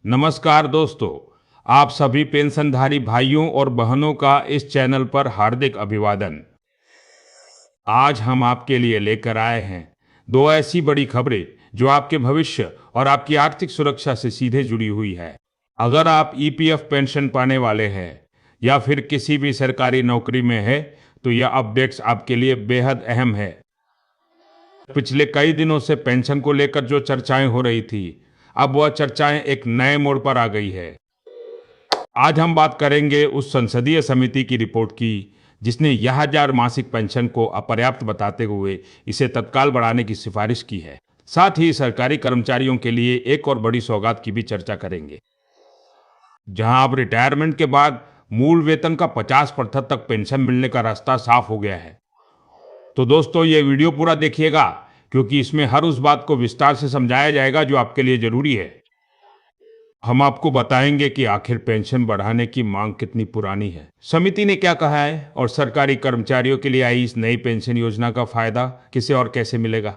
नमस्कार दोस्तों, आप सभी पेंशनधारी भाइयों और बहनों का इस चैनल पर हार्दिक अभिवादन। आज हम आपके लिए लेकर आए हैं दो ऐसी बड़ी खबरें जो आपके भविष्य और आपकी आर्थिक सुरक्षा से सीधे जुड़ी हुई है। अगर आप ईपीएफ पेंशन पाने वाले हैं या फिर किसी भी सरकारी नौकरी में है तो यह अपडेट्स आपके लिए बेहद अहम है। पिछले कई दिनों से पेंशन को लेकर जो चर्चाएं हो रही थी, अब वह चर्चाएं एक नए मोड़ पर आ गई है। आज हम बात करेंगे उस संसदीय समिति की रिपोर्ट की जिसने यह हजार मासिक पेंशन को अपर्याप्त बताते हुए इसे तत्काल बढ़ाने की सिफारिश की है। साथ ही सरकारी कर्मचारियों के लिए एक और बड़ी सौगात की भी चर्चा करेंगे, जहां अब रिटायरमेंट के बाद मूल वेतन का 50% तक पेंशन मिलने का रास्ता साफ हो गया है। तो दोस्तों, ये वीडियो पूरा देखिएगा क्योंकि इसमें हर उस बात को विस्तार से समझाया जाएगा जो आपके लिए जरूरी है। हम आपको बताएंगे कि आखिर पेंशन बढ़ाने की मांग कितनी पुरानी है, समिति ने क्या कहा है और सरकारी कर्मचारियों के लिए आई इस नई पेंशन योजना का फायदा किसे और कैसे मिलेगा।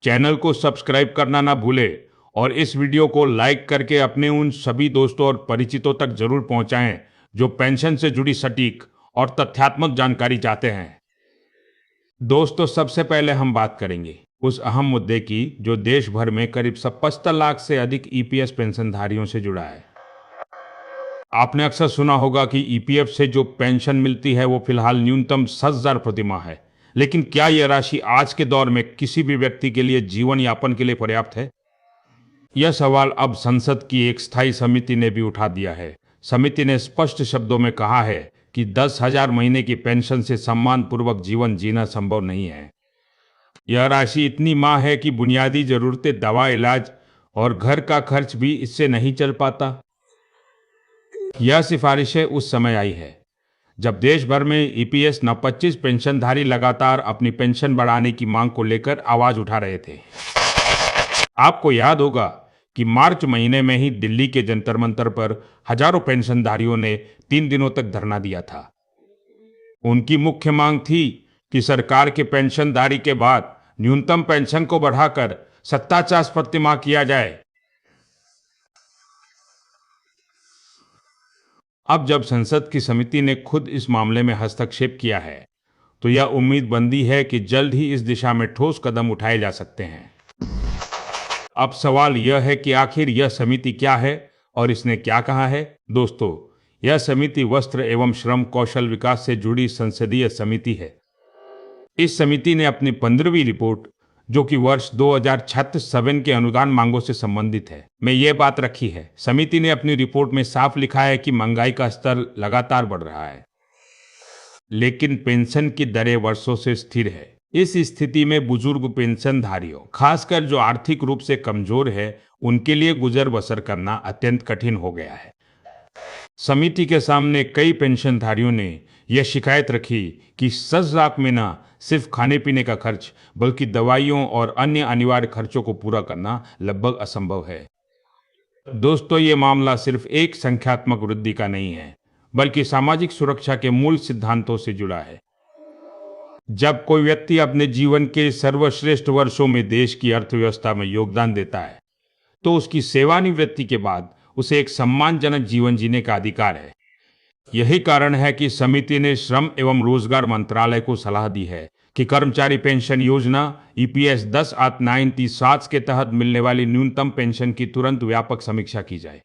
चैनल को सब्सक्राइब करना ना भूलें और इस वीडियो को लाइक करके अपने उन सभी दोस्तों और परिचितों तक जरूर पहुंचाएं जो पेंशन से जुड़ी सटीक और तथ्यात्मक जानकारी चाहते हैं। दोस्तों, सबसे पहले हम बात करेंगे उस अहम मुद्दे की जो देश भर में करीब 75 लाख से अधिक ईपीएस पेंशनधारियों से जुड़ा है। आपने अक्सर सुना होगा कि ईपीएफ से जो पेंशन मिलती है वो फिलहाल न्यूनतम 7,000 प्रति माह है, लेकिन क्या यह राशि आज के दौर में किसी भी व्यक्ति के लिए जीवन यापन के लिए पर्याप्त है? यह सवाल अब संसद की एक स्थायी समिति ने भी उठा दिया है। समिति ने स्पष्ट शब्दों में कहा है कि 10,000 महीने की पेंशन से सम्मानपूर्वक जीवन जीना संभव नहीं है। यह राशि इतनी मां है कि बुनियादी जरूरतें, दवा, इलाज और घर का खर्च भी इससे नहीं चल पाता। यह सिफारिशें उस समय आई है जब देश भर में ईपीएस न 25 पेंशनधारी लगातार अपनी पेंशन बढ़ाने की मांग को लेकर आवाज उठा रहे थे। आपको याद होगा कि मार्च महीने में ही दिल्ली के जंतर मंतर पर हजारों पेंशनधारियों ने 3 दिनों तक धरना दिया था। उनकी मुख्य मांग थी कि सरकार के पेंशनधारी के बाद न्यूनतम पेंशन को बढ़ाकर 57 प्रति माह किया जाए। अब जब संसद की समिति ने खुद इस मामले में हस्तक्षेप किया है तो यह उम्मीद बंधी है कि जल्द ही इस दिशा में ठोस कदम उठाए जा सकते हैं। अब सवाल यह है कि आखिर यह समिति क्या है और इसने क्या कहा है। दोस्तों, यह समिति वस्त्र एवं श्रम कौशल विकास से जुड़ी संसदीय समिति है। इस समिति ने अपनी 15वीं रिपोर्ट, जो कि वर्ष 2036-7 के अनुदान मांगों से संबंधित है, में यह बात रखी है। समिति ने अपनी रिपोर्ट में साफ लिखा है कि महंगाई का स्तर लगातार बढ़ रहा है, लेकिन पेंशन की दरें वर्षों से स्थिर है। इस स्थिति में बुजुर्ग पेंशनधारियों, खासकर जो आर्थिक रूप से कमजोर है, उनके लिए गुजर बसर करना अत्यंत कठिन हो गया है। समिति के सामने कई पेंशनधारियों ने यह शिकायत रखी कि 10 लाख में न सिर्फ खाने पीने का खर्च बल्कि दवाइयों और अन्य अनिवार्य खर्चों को पूरा करना लगभग असंभव है। दोस्तों, ये मामला सिर्फ एक संख्यात्मक वृद्धि का नहीं है बल्कि सामाजिक सुरक्षा के मूल सिद्धांतों से जुड़ा है। जब कोई व्यक्ति अपने जीवन के सर्वश्रेष्ठ वर्षों में देश की अर्थव्यवस्था में योगदान देता है तो उसकी सेवानिवृत्ति के बाद उसे एक सम्मानजनक जीवन जीने का अधिकार है। यही कारण है कि समिति ने श्रम एवं रोजगार मंत्रालय को सलाह दी है कि कर्मचारी पेंशन योजना ईपीएस 10/9/7 के तहत मिलने वाली न्यूनतम पेंशन की तुरंत व्यापक समीक्षा की जाए।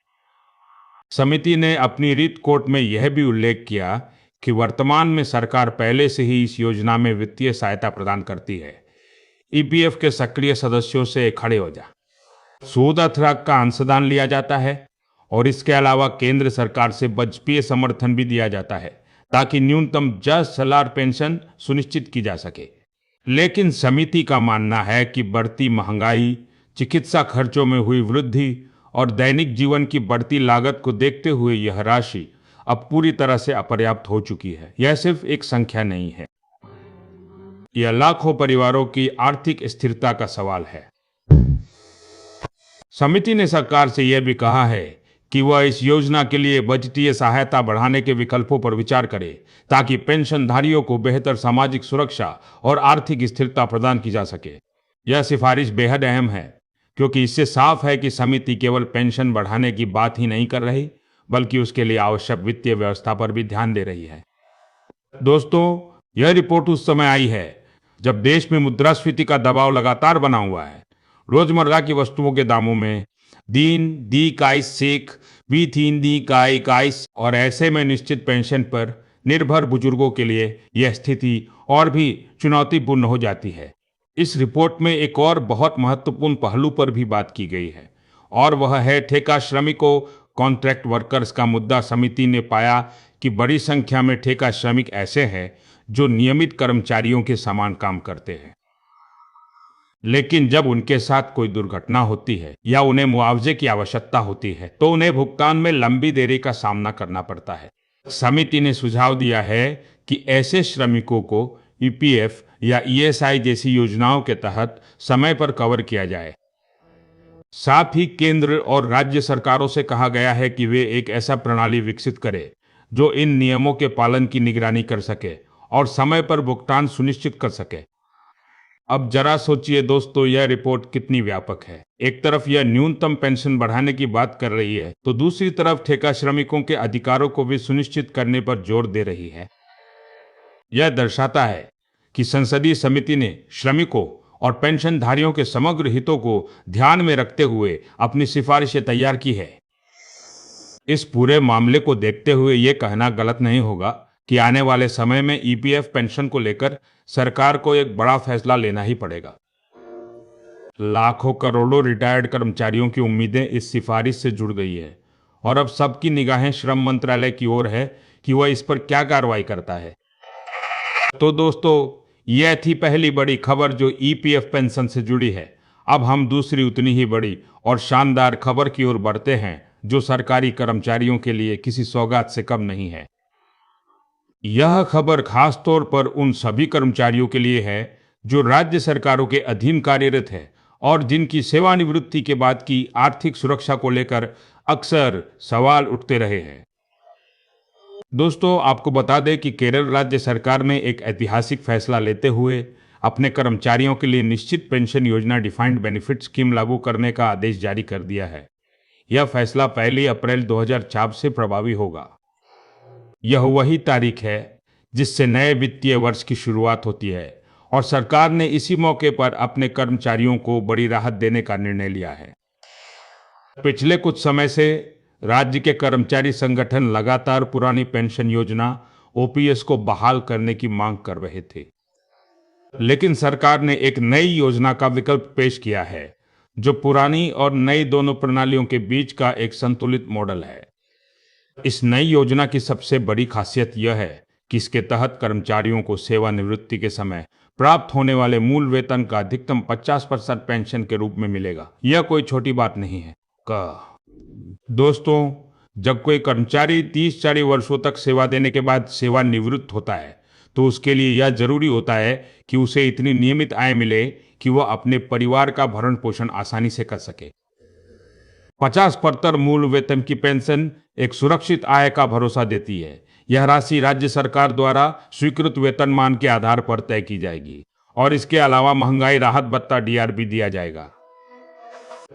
समिति ने अपनी रिट कोर्ट में यह भी उल्लेख किया कि वर्तमान में सरकार पहले से ही इस योजना में वित्तीय सहायता प्रदान करती है। ईपीएफ के सक्रिय सदस्यों से खड़े हो जा, सूद अथराग का अंशदान लिया जाता है और इसके अलावा केंद्र सरकार से बजटीय समर्थन भी दिया जाता है ताकि न्यूनतम 10 सालाना पेंशन सुनिश्चित की जा सके। लेकिन समिति का मानना है कि बढ़ती महंगाई, चिकित्सा खर्चों में हुई वृद्धि और दैनिक जीवन की बढ़ती लागत को देखते हुए यह राशि अब पूरी तरह से अपर्याप्त हो चुकी है। यह सिर्फ एक संख्या नहीं है, यह लाखों परिवारों की आर्थिक स्थिरता का सवाल है। समिति ने सरकार से यह भी कहा है कि वह इस योजना के लिए बजटीय सहायता बढ़ाने के विकल्पों पर विचार करे ताकि पेंशनधारियों को बेहतर सामाजिक सुरक्षा और आर्थिक स्थिरता प्रदान की जा सके। यह सिफारिश बेहद अहम है क्योंकि इससे साफ है कि समिति केवल पेंशन बढ़ाने की बात ही नहीं कर रही, बल्कि उसके लिए आवश्यक वित्तीय व्यवस्था पर भी ध्यान दे रही है। दोस्तों, यह रिपोर्ट उस समय आई है जब देश में मुद्रास्फीति का दबाव लगातार बना हुआ है। रोजमर्रा की वस्तुओं के दामों में दीन दी काइस सीख बी थीन दी काई काइस और ऐसे में निश्चित पेंशन पर निर्भर बुजुर्गों के लिए यह स्थिति और भी चुनौतीपूर्ण हो जाती है। इस रिपोर्ट में एक और बहुत महत्वपूर्ण पहलू पर भी बात की गई है, और वह है ठेका श्रमिकों, कॉन्ट्रैक्ट वर्कर्स का मुद्दा। समिति ने पाया कि बड़ी संख्या में ठेका श्रमिक ऐसे हैं जो नियमित कर्मचारियों के समान काम करते हैं, लेकिन जब उनके साथ कोई दुर्घटना होती है या उन्हें मुआवजे की आवश्यकता होती है तो उन्हें भुगतान में लंबी देरी का सामना करना पड़ता है। समिति ने सुझाव दिया है कि ऐसे श्रमिकों को ईपीएफ या ईएसआई जैसी योजनाओं के तहत समय पर कवर किया जाए। साथ ही केंद्र और राज्य सरकारों से कहा गया है कि वे एक ऐसा प्रणाली विकसित करें जो इन नियमों के पालन की निगरानी कर सके और समय पर भुगतान सुनिश्चित कर सके। अब जरा सोचिए दोस्तों, यह रिपोर्ट कितनी व्यापक है। एक तरफ यह न्यूनतम पेंशन बढ़ाने की बात कर रही है, तो दूसरी तरफ ठेका श्रमिकों के अधिकारों को भी सुनिश्चित करने पर जोर दे रही है। यह दर्शाता है कि संसदीय समिति ने श्रमिकों और पेंशनधारियों के समग्र हितों को ध्यान में रखते हुए अपनी सिफारिशें तैयार की है। इस पूरे मामले को देखते हुए ये कहना गलत नहीं होगा कि आने वाले समय में ईपीएफ पेंशन को लेकर सरकार को एक बड़ा फैसला लेना ही पड़ेगा। लाखों करोड़ों रिटायर्ड कर्मचारियों की उम्मीदें इस सिफारिश से जुड़ गई है, और अब सबकी निगाहें श्रम मंत्रालय की ओर है कि वह इस पर क्या कार्रवाई करता है। तो दोस्तों, यह थी पहली बड़ी खबर जो ईपीएफ पेंशन से जुड़ी है। अब हम दूसरी उतनी ही बड़ी और शानदार खबर की ओर बढ़ते हैं, जो सरकारी कर्मचारियों के लिए किसी सौगात से कम नहीं है। यह खबर खास तौर पर उन सभी कर्मचारियों के लिए है जो राज्य सरकारों के अधीन कार्यरत है और जिनकी सेवानिवृत्ति के बाद की आर्थिक सुरक्षा को लेकर अक्सर सवाल उठते रहे हैं। दोस्तों, आपको बता दें कि केरल राज्य सरकार ने एक ऐतिहासिक फैसला लेते हुए अपने कर्मचारियों के लिए निश्चित पेंशन योजना डिफाइंड बेनिफिट स्कीम लागू करने का आदेश जारी कर दिया है। यह फैसला 1 अप्रैल 2004 से प्रभावी होगा। यह वही तारीख है जिससे नए वित्तीय वर्ष की शुरुआत होती है, और सरकार ने इसी मौके पर अपने कर्मचारियों को बड़ी राहत देने का निर्णय लिया है। पिछले कुछ समय से राज्य के कर्मचारी संगठन लगातार पुरानी पेंशन योजना ओपीएस को बहाल करने की मांग कर रहे थे, लेकिन सरकार ने एक नई योजना का विकल्प पेश किया है जो पुरानी और नई दोनों प्रणालियों के बीच का एक संतुलित मॉडल है। इस नई योजना की सबसे बड़ी खासियत यह है कि इसके तहत कर्मचारियों को सेवानिवृत्ति के समय प्राप्त होने वाले मूल वेतन का अधिकतम 50% पेंशन के रूप में मिलेगा। यह कोई छोटी बात नहीं है। दोस्तों, जब कोई कर्मचारी 30-40 वर्षों तक सेवा देने के बाद सेवानिवृत्त होता है तो उसके लिए यह जरूरी होता है कि उसे इतनी नियमित आय मिले कि वह अपने परिवार का भरण पोषण आसानी से कर सके। 50% मूल वेतन की पेंशन एक सुरक्षित आय का भरोसा देती है। यह राशि राज्य सरकार द्वारा स्वीकृत वेतनमान के आधार पर तय की जाएगी, और इसके अलावा महंगाई राहत भत्ता डीआर भी दिया जाएगा।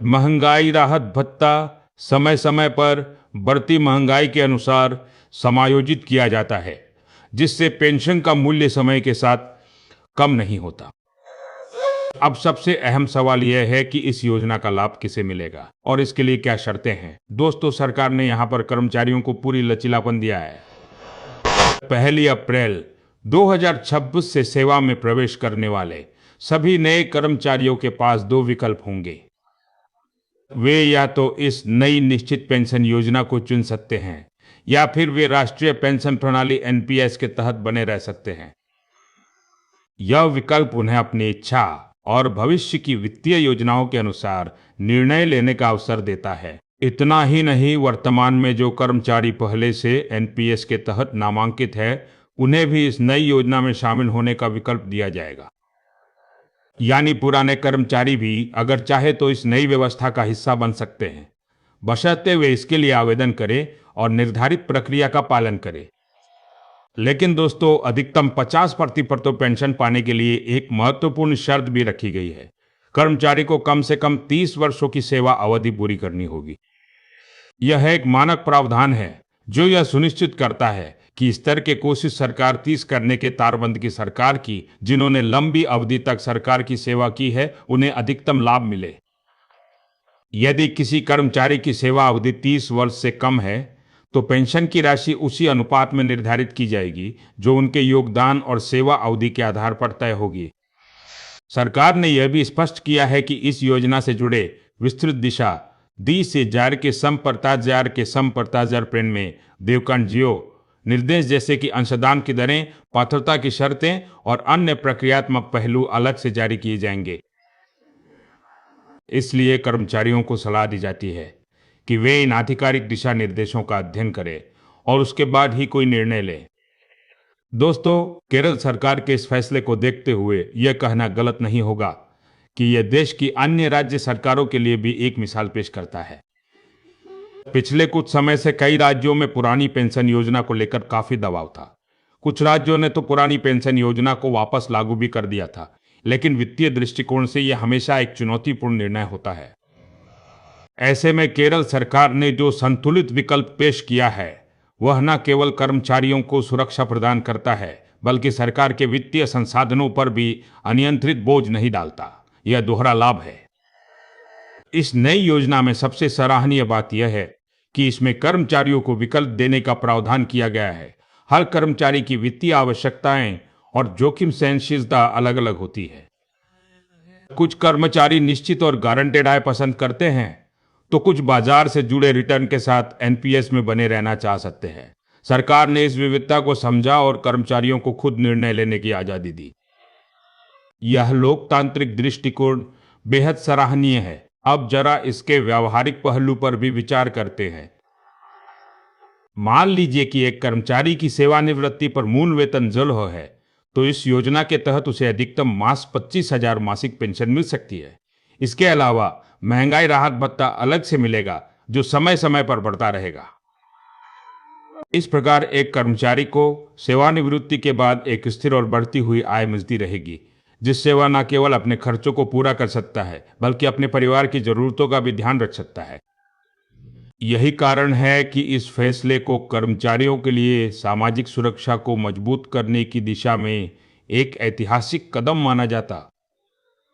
महंगाई राहत भत्ता समय समय पर बढ़ती महंगाई के अनुसार समायोजित किया जाता है, जिससे पेंशन का मूल्य समय के साथ कम नहीं होता। अब सबसे अहम सवाल यह है कि इस योजना का लाभ किसे मिलेगा और इसके लिए क्या शर्तें हैं। दोस्तों, सरकार ने यहाँ पर कर्मचारियों को पूरी लचीलापन दिया है। 1 अप्रैल 2026 से सेवा में प्रवेश करने वाले सभी नए कर्मचारियों के पास 2 विकल्प होंगे। वे या तो इस नई निश्चित पेंशन योजना को चुन सकते हैं, या फिर वे राष्ट्रीय पेंशन प्रणाली एनपीएस के तहत बने रह सकते हैं। यह विकल्प उन्हें अपनी इच्छा और भविष्य की वित्तीय योजनाओं के अनुसार निर्णय लेने का अवसर देता है। इतना ही नहीं, वर्तमान में जो कर्मचारी पहले से एनपीएस के तहत नामांकित है, उन्हें भी इस नई योजना में शामिल होने का विकल्प दिया जाएगा। यानी पुराने कर्मचारी भी अगर चाहे तो इस नई व्यवस्था का हिस्सा बन सकते हैं, बशर्ते वे इसके लिए आवेदन करें और निर्धारित प्रक्रिया का पालन करें। लेकिन दोस्तों, अधिकतम 50% पेंशन पाने के लिए एक महत्वपूर्ण शर्त भी रखी गई है। कर्मचारी को कम से कम 30 वर्षों की सेवा अवधि पूरी करनी होगी। यह एक मानक प्रावधान है जो यह सुनिश्चित करता है कि स्तर के कोशिश सरकार 30 करने के तारबंद की सरकार की जिन्होंने लंबी अवधि तक सरकार की सेवा की है उन्हें अधिकतम लाभ मिले। यदि किसी कर्मचारी की सेवा अवधि 30 वर्ष से कम है तो पेंशन की राशि उसी अनुपात में निर्धारित की जाएगी जो उनके योगदान और सेवा अवधि के आधार पर तय होगी। सरकार ने यह भी स्पष्ट किया है कि इस योजना से जुड़े विस्तृत दिशा दी से जार के समपर्ताजार प्रेन में देवकांजियो निर्देश जैसे कि अंशदान की दरें, पात्रता की शर्तें और अन्य प्रक्रियात्मक पहलू अलग से जारी किए जाएंगे। इसलिए कर्मचारियों को सलाह दी जाती है कि वे इन आधिकारिक दिशा निर्देशों का अध्ययन करें और उसके बाद ही कोई निर्णय लें। दोस्तों, केरल सरकार के इस फैसले को देखते हुए यह कहना गलत नहीं होगा कि यह देश की अन्य राज्य सरकारों के लिए भी एक मिसाल पेश करता है। पिछले कुछ समय से कई राज्यों में पुरानी पेंशन योजना को लेकर काफी दबाव था। कुछ राज्यों ने तो पुरानी पेंशन योजना को वापस लागू भी कर दिया था, लेकिन वित्तीय दृष्टिकोण से यह हमेशा एक चुनौतीपूर्ण निर्णय होता है। ऐसे में केरल सरकार ने जो संतुलित विकल्प पेश किया है वह न केवल कर्मचारियों को सुरक्षा प्रदान करता है बल्कि सरकार के वित्तीय संसाधनों पर भी अनियंत्रित बोझ नहीं डालता। यह दोहरा लाभ है। इस नई योजना में सबसे सराहनीय बात यह है कि इसमें कर्मचारियों को विकल्प देने का प्रावधान किया गया है। हर कर्मचारी की वित्तीय आवश्यकताएं और जोखिम सहनशीलता अलग अलग होती है। कुछ कर्मचारी निश्चित और गारंटेड आय पसंद करते हैं तो कुछ बाजार से जुड़े रिटर्न के साथ एनपीएस में बने रहना चाह सकते हैं। सरकार ने इस विविधता को समझा और कर्मचारियों को खुद निर्णय लेने की आजादी दी। यह लोकतांत्रिक दृष्टिकोण बेहद सराहनीय है। अब जरा इसके व्यावहारिक पहलू पर भी विचार करते हैं। मान लीजिए कि एक कर्मचारी की सेवानिवृत्ति पर मूल वेतन 0 है तो इस योजना के तहत उसे अधिकतम मास 25,000 मासिक पेंशन मिल सकती है। इसके अलावा महंगाई राहत भत्ता अलग से मिलेगा जो समय समय पर बढ़ता रहेगा। इस प्रकार एक कर्मचारी को सेवानिवृत्ति के बाद एक स्थिर और बढ़ती हुई आय मिलती रहेगी, जिससे वह न केवल अपने खर्चों को पूरा कर सकता है बल्कि अपने परिवार की जरूरतों का भी ध्यान रख सकता है। यही कारण है कि इस फैसले को कर्मचारियों के लिए सामाजिक सुरक्षा को मजबूत करने की दिशा में एक ऐतिहासिक कदम माना जाता।